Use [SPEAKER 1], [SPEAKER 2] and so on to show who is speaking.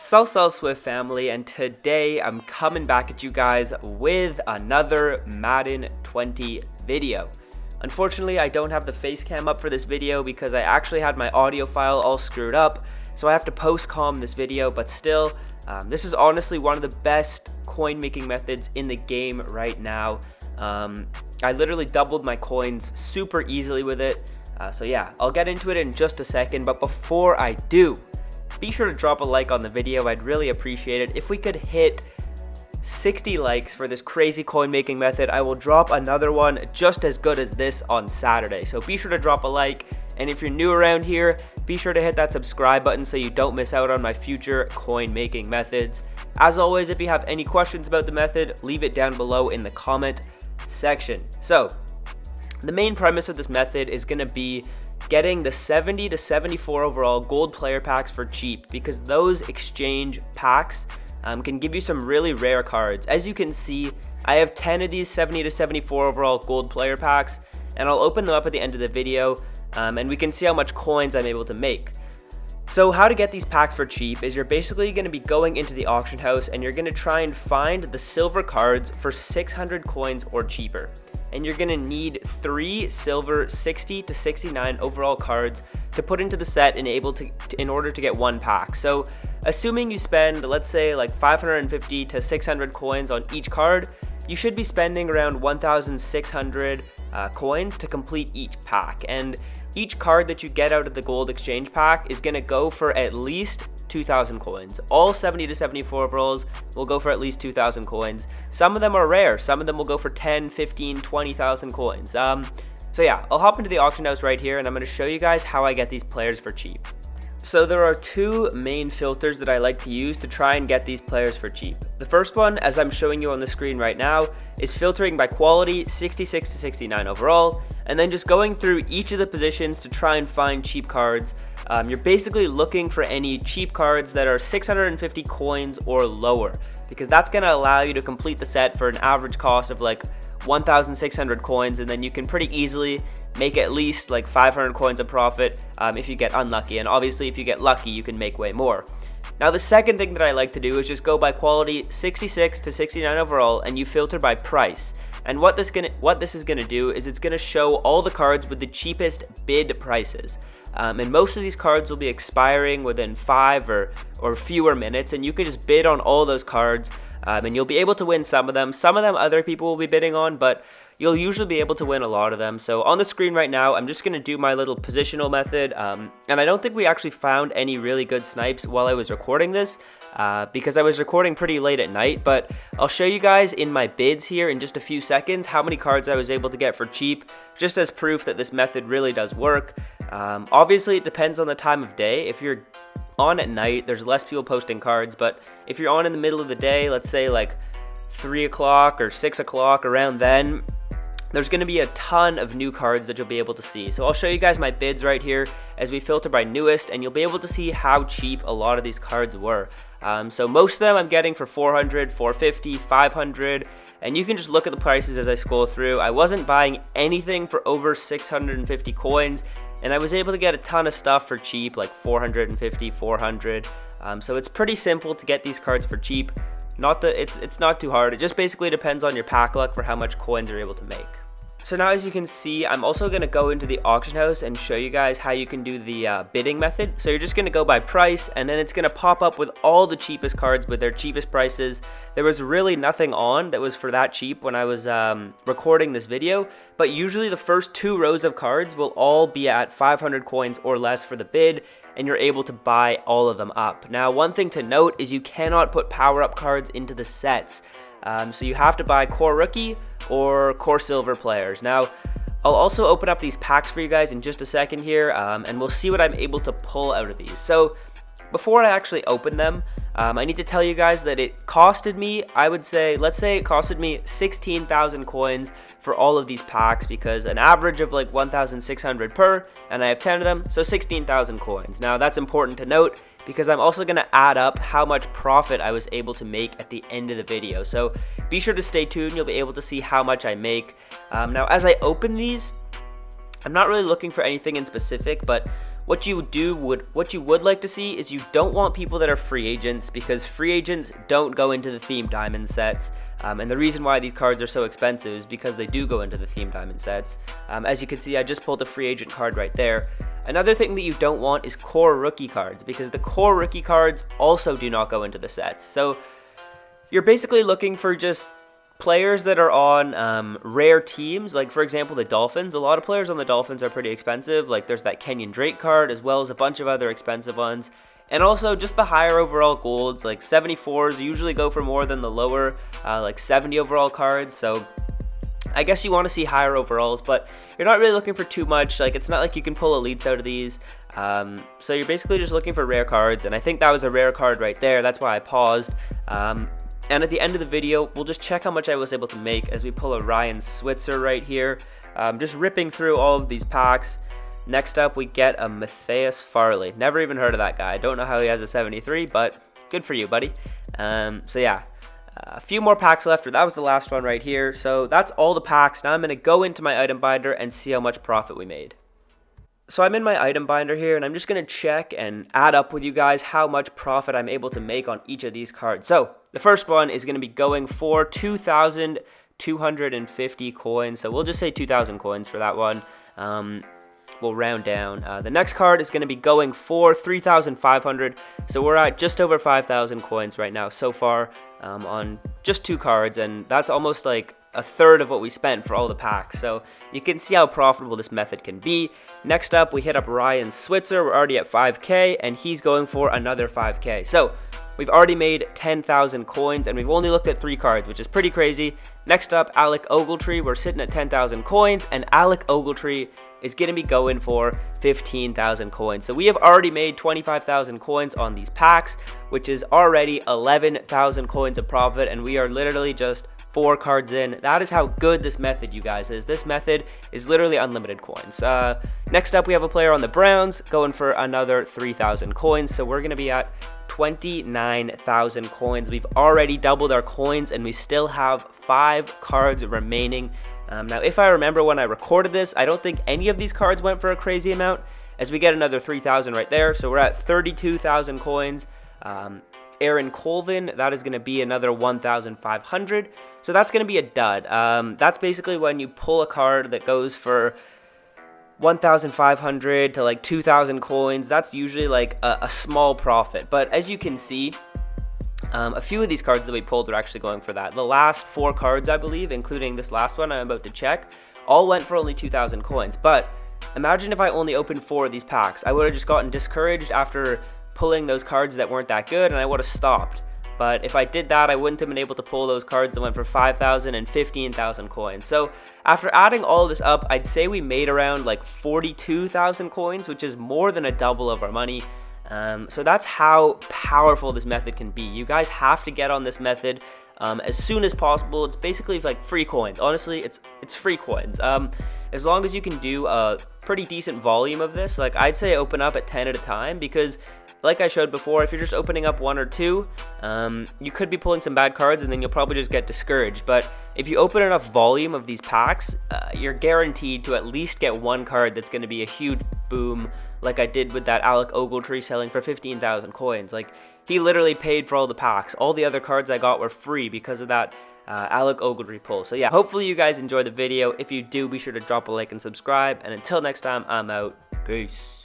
[SPEAKER 1] So Swift family, and today I'm coming back at you guys with another Madden 20 video. Unfortunately, I don't have the face cam up for this video because I actually had my audio file all screwed up, so I have to post-com this video, but still, this is honestly one of the best coin making methods in the game right now. I literally doubled my coins super easily with it, so yeah, I'll get into it in just a second, but before I do, be sure to drop a like on the video. I'd really appreciate it. If we could hit 60 likes for this crazy coin making method, I will drop another one just as good as this on Saturday. So be sure to drop a like, and if you're new around here, be sure to hit that subscribe button so you don't miss out on my future coin making methods. As always, if you have any questions about the method, leave it down below in the comment section. So the main premise of this method is going to be getting the 70 to 74 overall gold player packs for cheap, because those exchange packs can give you some really rare cards. As you can see, I have 10 of these 70 to 74 overall gold player packs, and I'll open them up at the end of the video, and we can see how much coins I'm able to make. So how to get these packs for cheap is you're basically going to be going into the auction house and you're going to try and find the silver cards for 600 coins or cheaper. And you're going to need 3 silver 60 to 69 overall cards to put into the set in order to get one pack. So assuming you spend, let's say, like 550 to 600 coins on each card, you should be spending around 1,600 coins to complete each pack. And each card that you get out of the gold exchange pack is going to go for at least 2,000 coins. All 70 to 74 overalls will go for at least 2,000 coins. Some of them are rare. Some of them will go for 10, 15, 20,000 coins. So yeah, I'll hop into the auction house right here and I'm going to show you guys how I get these players for cheap. So there are two main filters that I like to use to try and get these players for cheap. The first one, as I'm showing you on the screen right now, is filtering by quality, 66 to 69 overall, and then just going through each of the positions to try and find cheap cards. You're basically looking for any cheap cards that are 650 coins or lower, because that's going to allow you to complete the set for an average cost of like 1,600 coins, and then you can pretty easily make at least like 500 coins of profit if you get unlucky, and obviously if you get lucky you can make way more. Now the second thing that I like to do is just go by quality, 66 to 69 overall, and you filter by price. And what this is gonna do is it's gonna show all the cards with the cheapest bid prices. And most of these cards will be expiring within 5 or fewer minutes, and you can just bid on all those cards, and you'll be able to win some of them. Some of them other people will be bidding on, but you'll usually be able to win a lot of them. So on the screen right now, I'm just going to do my little positional method, and I don't think we actually found any really good snipes while I was recording this, because I was recording pretty late at night, but I'll show you guys in my bids here in just a few seconds how many cards I was able to get for cheap, just as proof that this method really does work. Obviously it depends on the time of day. If you're on at night, there's less people posting cards, but if you're on in the middle of the day, let's say like 3 o'clock or 6 o'clock, around then, there's going to be a ton of new cards that you'll be able to see. So I'll show you guys my bids right here as we filter by newest, and you'll be able to see how cheap a lot of these cards were. So most of them I'm getting for 400, 450, 500, and you can just look at the prices as I scroll through. I wasn't buying anything for over 650 coins, and I was able to get a ton of stuff for cheap, like 450, 400. So it's pretty simple to get these cards for cheap. It's not too hard. It just basically depends on your pack luck for how much coins you're able to make. So now, as you can see, I'm also going to go into the auction house and show you guys how you can do the bidding method. So you're just going to go by price, and then it's going to pop up with all the cheapest cards with their cheapest prices. There was really nothing on that was for that cheap when I was recording this video, but usually the first 2 rows of cards will all be at 500 coins or less for the bid, and you're able to buy all of them up. Now, one thing to note is you cannot put power-up cards into the sets. So you have to buy core rookie or core silver players. Now, I'll also open up these packs for you guys in just a second here, and we'll see what I'm able to pull out of these. So before I actually open them, I need to tell you guys that it costed me, let's say it costed me 16,000 coins for all of these packs, because an average of like 1,600 per, and I have 10 of them, so 16,000 coins. Now that's important to note, because I'm also going to add up how much profit I was able to make at the end of the video. So be sure to stay tuned. You'll be able to see how much I make. Now, as I open these, I'm not really looking for anything in specific, but What you would like to see is you don't want people that are free agents, because free agents don't go into the theme diamond sets. And the reason why these cards are so expensive is because they do go into the theme diamond sets. As you can see, I just pulled a free agent card right there. Another thing that you don't want is core rookie cards, because the core rookie cards also do not go into the sets. So you're basically looking for just players that are on rare teams. Like, for example, the Dolphins. A lot of players on the Dolphins are pretty expensive. Like, there's that Kenyon Drake card, as well as a bunch of other expensive ones. And also just the higher overall golds, like 74s usually go for more than the lower, like 70 overall cards. So I guess you want to see higher overalls, but you're not really looking for too much. Like, it's not like you can pull elites out of these. So you're basically just looking for rare cards, and I think that was a rare card right there. That's why I paused. And at the end of the video, we'll just check how much I was able to make as we pull a Ryan Switzer right here. Just ripping through all of these packs. Next up, we get a Matthias Farley. Never even heard of that guy. I don't know how he has a 73, but good for you, buddy. So yeah, a few more packs left. That was the last one right here. So that's all the packs. Now I'm going to go into my item binder and see how much profit we made. So I'm in my item binder here, and I'm just going to check and add up with you guys how much profit I'm able to make on each of these cards. So the first one is going to be going for 2,250 coins. So we'll just say 2,000 coins for that one. We'll round down. The next card is going to be going for 3,500. So we're at just over 5,000 coins right now so far on just 2 cards, and that's almost like a third of what we spent for all the packs. So you can see how profitable this method can be. Next up, we hit up Ryan Switzer. We're already at 5K, and he's going for another 5K. So we've already made 10,000 coins, and we've only looked at 3 cards, which is pretty crazy. Next up, Alec Ogletree. We're sitting at 10,000 coins, and Alec Ogletree is going to be going for 15,000 coins. So we have already made 25,000 coins on these packs, which is already 11,000 coins of profit, and we are literally just 4 cards in. That is how good this method, you guys, is. This method is literally unlimited coins. Next up, we have a player on the Browns going for another 3,000 coins. So we're going to be at 29,000 coins. We've already doubled our coins, and we still have 5 cards remaining. Now, if I remember when I recorded this, I don't think any of these cards went for a crazy amount, as we get another 3,000 right there. So we're at 32,000 coins. Aaron Colvin, that is going to be another 1,500. So that's going to be a dud. That's basically when you pull a card that goes for 1,500 to like 2,000 coins. That's usually like a small profit. But as you can see, a few of these cards that we pulled were actually going for that. The last 4 cards, I believe, including this last one I'm about to check, all went for only 2,000 coins. But imagine if I only opened 4 of these packs. I would have just gotten discouraged after pulling those cards that weren't that good, and I would have stopped. But if I did that, I wouldn't have been able to pull those cards that went for 5,000 and 15,000 coins. So after adding all this up, I'd say we made around like 42,000 coins, which is more than a double of our money. So that's how powerful this method can be. You guys have to get on this method as soon as possible. It's basically like free coins. Honestly, it's free coins. As long as you can do a pretty decent volume of this, like I'd say open up at 10 at a time, because like I showed before, if you're just opening up 1 or 2, you could be pulling some bad cards, and then you'll probably just get discouraged. But if you open enough volume of these packs, you're guaranteed to at least get 1 card that's going to be a huge boom, like I did with that Alec Ogletree selling for 15,000 coins. Like, he literally paid for all the packs. All the other cards I got were free because of that Alec Ogletree pull. So yeah, hopefully you guys enjoyed the video. If you do, be sure to drop a like and subscribe. And until next time, I'm out. Peace.